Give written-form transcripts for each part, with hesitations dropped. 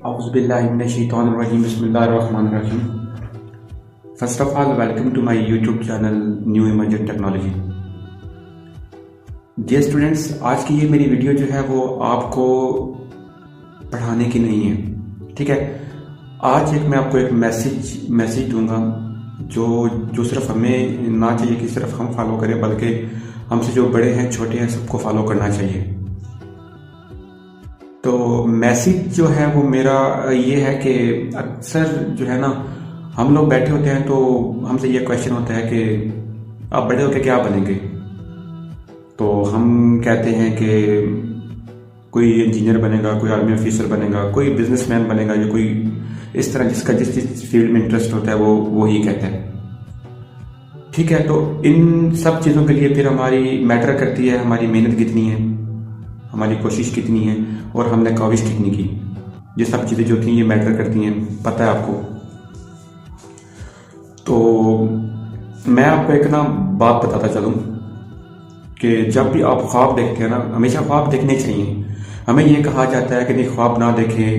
Auzubillahiminash-shaytanir-rajim. Bismillahir-rahmanir-rahim. First of all, welcome to my YouTube channel New Emergent Technology. Dear students, आज की ये मेरी video जो है वो आपको पढ़ाने की नहीं है, ठीक है। आज मैं आपको एक मैसेज दूंगा जो सिर्फ हमें ना चाहिए कि सिर्फ हम फॉलो करें, बल्कि हमसे जो बड़े हैं छोटे हैं सबको फॉलो करना चाहिए। तो मैसेज जो है वो मेरा ये है कि अक्सर जो है ना हम लोग बैठे होते हैं तो हमसे ये क्वेश्चन होता है कि आप बड़े होकर क्या बनेंगे। तो हम कहते हैं कि कोई इंजीनियर बनेगा, कोई आर्मी ऑफिसर बनेगा, कोई बिजनेसमैन बनेगा, या कोई इस तरह जिसका जिस फील्ड में इंटरेस्ट होता है वो ही कहता है, ठीक है। तो इन सब चीज़ों के लिए फिर हमारी मैटर करती है हमारी मेहनत कितनी है, हमारी कोशिश कितनी है और हमने काविश कितनी की। ये सब चीज़ें जो थी ये मैटर करती हैं, पता है आपको। तो मैं आपको एक बात बताता चलूँ कि जब भी आप ख्वाब देखते हैं ना, हमेशा ख्वाब देखने चाहिए। हमें ये कहा जाता है कि नहीं, ख्वाब ना देखें,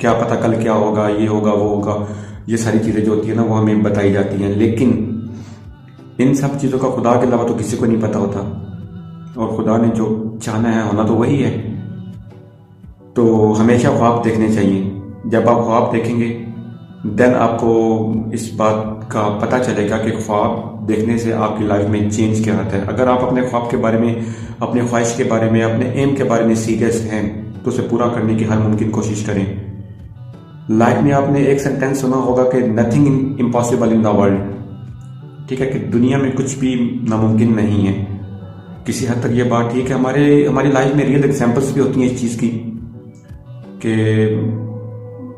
क्या पता कल क्या होगा, ये होगा वो होगा। ये सारी चीज़ें जो होती है ना वो हमें बताई जाती हैं, लेकिन इन सब चीज़ों का खुदा के अलावा तो किसी को नहीं पता होता, और खुदा ने जो चाहना है होना तो वही है। तो हमेशा ख्वाब देखने चाहिए। जब आप ख्वाब देखेंगे देन आपको इस बात का पता चलेगा कि ख्वाब देखने से आपकी लाइफ में चेंज क्या आता है। अगर आप अपने ख्वाब के बारे में, अपने ख्वाहिश के बारे में, अपने एम के बारे में सीरियस हैं तो उसे पूरा करने की हर मुमकिन कोशिश करें। लाइफ में आपने एक सेंटेंस सुना होगा कि nothing impossible in the world, ठीक है, कि दुनिया में कुछ भी नामुमकिन नहीं है। किसी हद तक ये बात ठीक है। हमारी लाइफ में रियल एग्जांपल्स भी होती हैं इस चीज़ की कि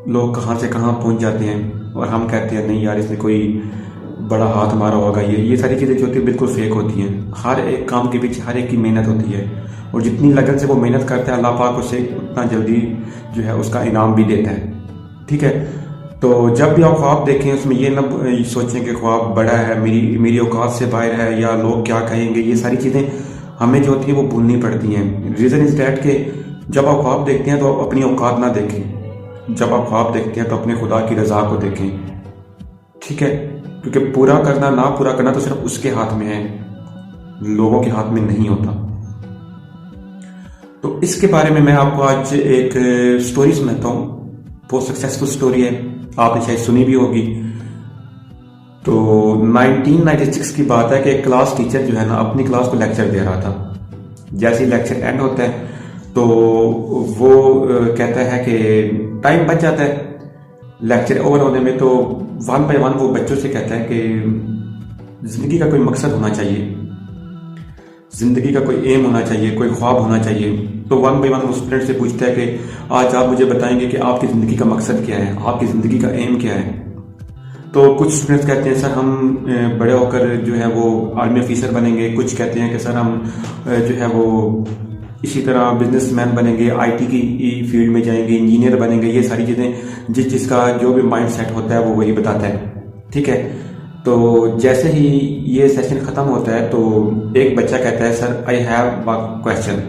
लोग कहाँ से कहाँ पहुँच जाते हैं और हम कहते हैं नहीं यार इसने कोई बड़ा हाथ मारा होगा। ये सारी चीज़ें जो होती है बिल्कुल फेक होती हैं। हर एक काम के पीछे हर एक की मेहनत होती है, और जितनी लगन से वो मेहनत करता है अल्लाह पाक उसे उतना जल्दी जो है उसका इनाम भी देता है, ठीक है। तो जब भी आप ख्वाब देखें उसमें ये न सोचें कि ख्वाब बड़ा है, मेरी औकात से बाहर है, या लोग क्या कहेंगे। ये सारी चीज़ें हमें जो होती हैं वो भूलनी पड़ती हैं। रीज़न इज़ डैट कि जब आप ख्वाब देखते हैं तो आप अपनी औकात ना देखें, जब आप ख्वाब देखते हैं तो अपने खुदा की रज़ा को देखें, ठीक है। क्योंकि पूरा करना ना पूरा करना तो सिर्फ उसके हाथ में है, लोगों के हाथ में नहीं होता। तो इसके बारे में मैं आपको आज एक स्टोरी सुनाता हूँ। बहुत सक्सेसफुल स्टोरी है, आपने शायद सुनी भी होगी। तो 1996 की बात है कि एक क्लास टीचर जो है ना अपनी क्लास को लेक्चर दे रहा था। जैसे ही लेक्चर एंड होता है तो वो कहता है कि टाइम बच जाता है लेक्चर ओवर होने में। तो वन बाय वन वो बच्चों से कहता है कि ज़िंदगी का कोई मकसद होना चाहिए, ज़िंदगी का कोई एम होना चाहिए, कोई ख्वाब होना चाहिए। तो वन बाय वन वो स्टूडेंट से पूछता है कि आज आप मुझे बताएंगे कि आपकी ज़िंदगी का मकसद क्या है, आपकी ज़िंदगी का एम क्या है। तो कुछ स्टूडेंट्स कहते हैं सर हम बड़े होकर जो है वो आर्मी ऑफिसर बनेंगे। कुछ कहते हैं कि सर हम जो है वो इसी तरह बिजनेसमैन बनेंगे, आईटी की फील्ड में जाएंगे, इंजीनियर बनेंगे। ये सारी चीज़ें जिसका जो भी माइंड सेट होता है वो वही बताता है, ठीक है। तो जैसे ही ये सेशन ख़त्म होता है तो एक बच्चा कहता है sir I have a question,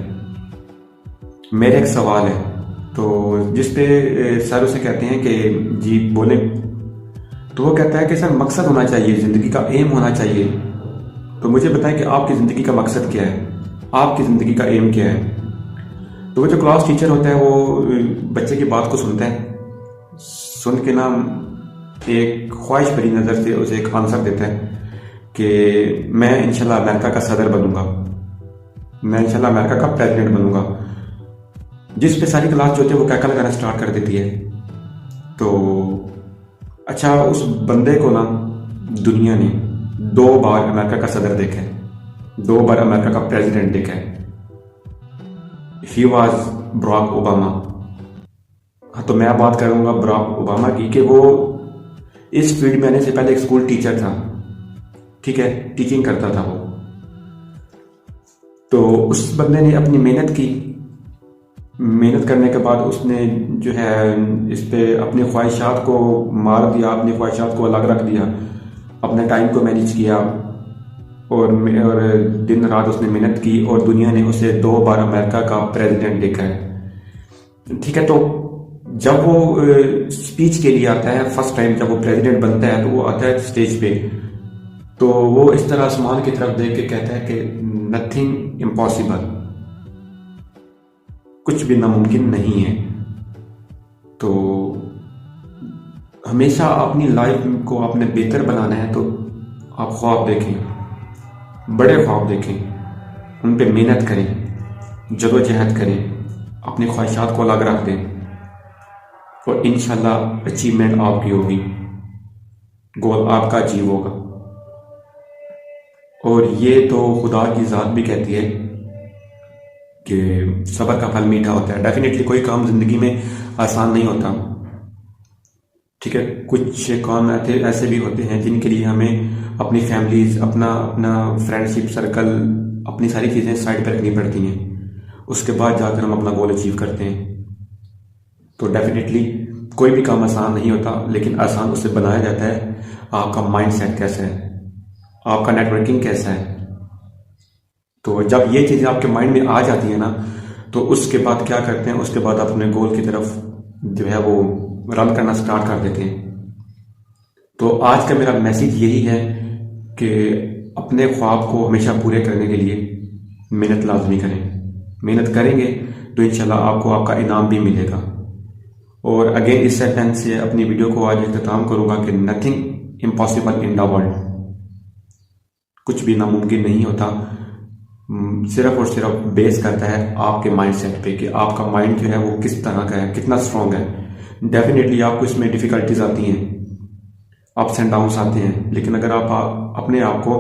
मेरे एक सवाल है। तो जिस पे सर उसे कहते हैं कि जी बोले। तो वो कहता है कि सर मकसद होना चाहिए, ज़िंदगी का एम होना चाहिए। तो मुझे बताएं कि आपकी ज़िंदगी का मकसद क्या है, आपकी ज़िंदगी का एम क्या है। तो वो जो क्लास टीचर होता है वो बच्चे की बात को सुनता है, सुन के एक ख्वाहिश भरी नज़र से उसे एक आंसर देता है कि मैं इंशाल्लाह अमेरिका का सदर बनूंगा, मैं इंशाल्लाह अमेरिका का प्रेसिडेंट बनूंगा। जिस पे सारी क्लास जो होती है वो कैकल करना स्टार्ट कर देती है। तो अच्छा, उस बंदे को दुनिया ने 2 बार अमेरिका का सदर देखा है, 2 बार अमेरिका का प्रेसिडेंट देखा है। He was Barack Obama. हाँ, तो मैं बात करूंगा बराक ओबामा की कि वो इस फील्ड में आने से पहले एक स्कूल टीचर था, ठीक है, टीचिंग करता था वो। तो उस बंदे ने अपनी मेहनत की, मेहनत करने के बाद उसने जो है इस पे अपनी ख्वाहिशात को मार दिया, अपनी ख्वाहिशात को अलग रख दिया, अपने टाइम को मैनेज किया, और दिन रात उसने मेहनत की, और दुनिया ने उसे 2 बार अमेरिका का प्रेसिडेंट देखा है, ठीक है। तो जब वो स्पीच के लिए आता है, फर्स्ट टाइम जब वो प्रेसिडेंट बनता है, तो वो आता है स्टेज पे, तो वो इस तरह आसमान की तरफ देख के कहता है कि नथिंग इम्पॉसिबल, कुछ भी नामुमकिन नहीं है। तो हमेशा अपनी लाइफ को आपने बेहतर बनाना है, तो आप ख्वाब देखें, बड़े ख्वाब देखें, उन पे मेहनत करें, जदोजहद करें, अपनी ख्वाहिशात को अलग रख दें, और इंशाल्लाह अचीवमेंट आपकी होगी, गोल आपका अचीव होगा। और ये तो खुदा की ज़ात भी कहती है कि सब्र का फल मीठा होता है। डेफिनेटली कोई काम ज़िंदगी में आसान नहीं होता, ठीक है। कुछ काम ऐसे भी होते हैं जिनके लिए हमें अपनी फैमिलीज, अपना अपना फ्रेंडशिप सर्कल, अपनी सारी चीज़ें साइड पर रखनी पड़ती हैं, उसके बाद जाकर हम अपना गोल अचीव करते हैं। तो डेफिनेटली कोई भी काम आसान नहीं होता, लेकिन आसान उससे बनाया जाता है आपका माइंड सेट कैसा है, आपका नेटवर्किंग कैसा है। तो जब ये चीज़ें आपके माइंड में आ जाती है ना, तो उसके बाद क्या करते हैं, उसके बाद आप अपने गोल की तरफ जो है वो रन करना स्टार्ट कर देते हैं। तो आज का मेरा मैसेज यही है कि अपने ख्वाब को हमेशा पूरे करने के लिए मेहनत लाजमी करें। मेहनत करेंगे तो इंशाल्लाह आपको आपका इनाम भी मिलेगा। और अगेन इस सेंटेंस से अपनी वीडियो को आज इख्तिताम करूंगा कि nothing impossible in the world, कुछ भी नामुमकिन नहीं होता। सिर्फ और सिर्फ बेस करता है आपके माइंड सेट पे कि आपका माइंड जो है वो किस तरह का है, कितना स्ट्रांग है। डेफिनेटली आपको इसमें डिफिकल्टीज आती हैं, अप्स एंड डाउन्स आते हैं, लेकिन अगर आप अपने आप को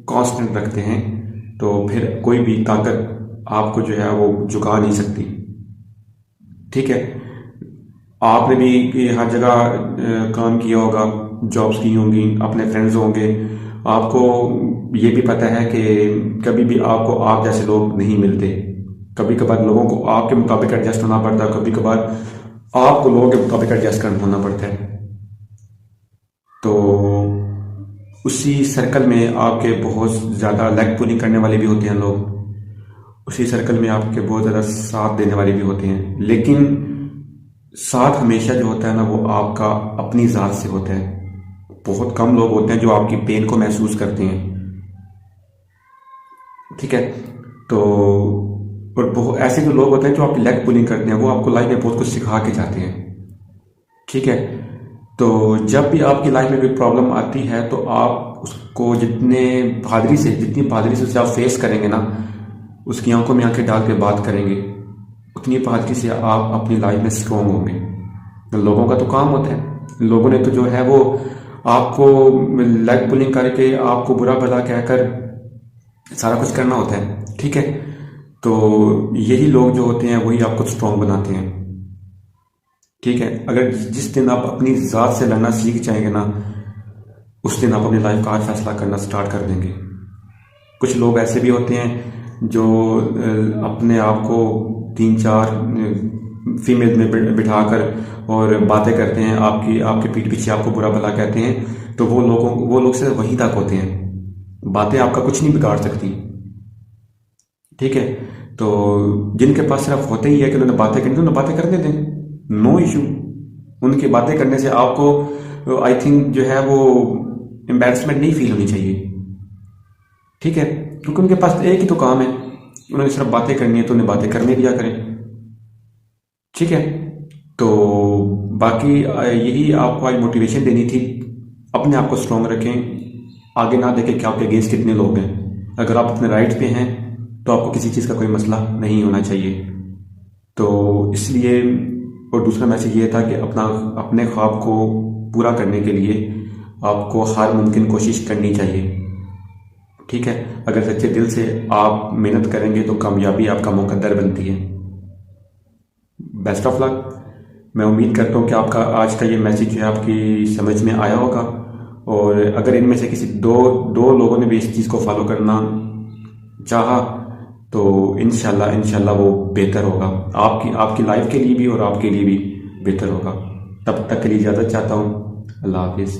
कांस्टेंट रखते हैं तो फिर कोई भी ताकत आपको जो है वो झुका नहीं सकती, ठीक है। आपने भी हर जगह काम किया होगा, जॉब्स की होंगी, अपने फ्रेंड्स होंगे, आपको ये भी पता है कि कभी भी आपको आप जैसे लोग नहीं मिलते। कभी कभार लोगों को आपके मुताबिक एडजस्ट होना पड़ता है, कभी कभार आपको लोगों के मुताबिक एडजस्ट होना पड़ता है। तो उसी सर्कल में आपके बहुत ज़्यादा लेग पुलिंग करने वाले भी होते हैं लोग, उसी सर्कल में आपके बहुत ज़्यादा साथ देने वाले भी होते हैं, लेकिन साथ हमेशा जो होता है ना वो आपका अपनी ज़ात से होता है। बहुत कम लोग होते हैं जो आपकी पेन को महसूस करते हैं, ठीक है। तो और बहुत ऐसे जो लोग होते हैं जो आपकी लेग पुलिंग करते हैं, वो आपको लाइफ में बहुत कुछ सिखा के जाते हैं, ठीक है। तो जब भी आपकी लाइफ में कोई प्रॉब्लम आती है तो आप उसको जितनी बहादुरी से उसे आप फेस करेंगे ना, उसकी आंखों में आंखें डाल के बात करेंगे, उतनी बहादुरी से आप अपनी लाइफ में स्ट्रांग होंगे। लोगों का तो काम होता है, लोगों ने तो जो है वो आपको लेग पुलिंग करके आपको बुरा भला कहकर सारा कुछ करना होता है, ठीक है। तो यही लोग जो होते हैं वही आपको स्ट्रांग बनाते हैं, ठीक है। अगर जिस दिन आप अपनी ज़ात से लड़ना सीख जाएंगे ना, उस दिन आप अपनी लाइफ का आज फैसला करना स्टार्ट कर देंगे। कुछ लोग ऐसे भी होते हैं जो अपने आप को 3-4 फीमेल में बिठाकर और बातें करते हैं, आपके पीठ पीछे आपको बुरा भला कहते हैं। तो वो लोग सिर्फ वहीं तक होते हैं, बातें आपका कुछ नहीं बिगाड़ सकती, ठीक है। तो जिनके पास सिर्फ होते ही है कि उन्होंने बातें करनी, तो उन्हें बातें करने दें, नो इशू। उनकी बातें करने से आपको आई थिंक जो है वो एम्बैरेसमेंट नहीं फील होनी चाहिए, ठीक है। क्योंकि उनके पास एक ही तो काम है, उन्होंने सिर्फ बातें करनी है, तो उन्हें बातें करने दिया करें, ठीक है। तो बाकी यही आपको आज मोटिवेशन देनी थी। अपने आप को स्ट्रांग रखें, आगे ना देखें कि आपके अगेंस्ट कितने लोग हैं। अगर आप अपने राइट पे हैं तो आपको किसी चीज़ का कोई मसला नहीं होना चाहिए। तो इसलिए, और दूसरा मैसेज ये था कि अपने ख्वाब को पूरा करने के लिए आपको हर मुमकिन कोशिश करनी चाहिए, ठीक है। अगर सच्चे दिल से आप मेहनत करेंगे तो कामयाबी आपका मुकद्दर बनती है। Best of luck. मैं उम्मीद करता हूँ कि आपका आज का ये मैसेज जो है आपकी समझ में आया होगा, और अगर इनमें से किसी दो लोगों ने भी इस चीज़ को फॉलो करना चाहा तो इंशाल्लाह वो बेहतर होगा, आपकी लाइफ के लिए भी और आपके लिए भी बेहतर होगा। तब तक के लिए इजाज़त चाहता हूँ। अल्लाह हाफिज़।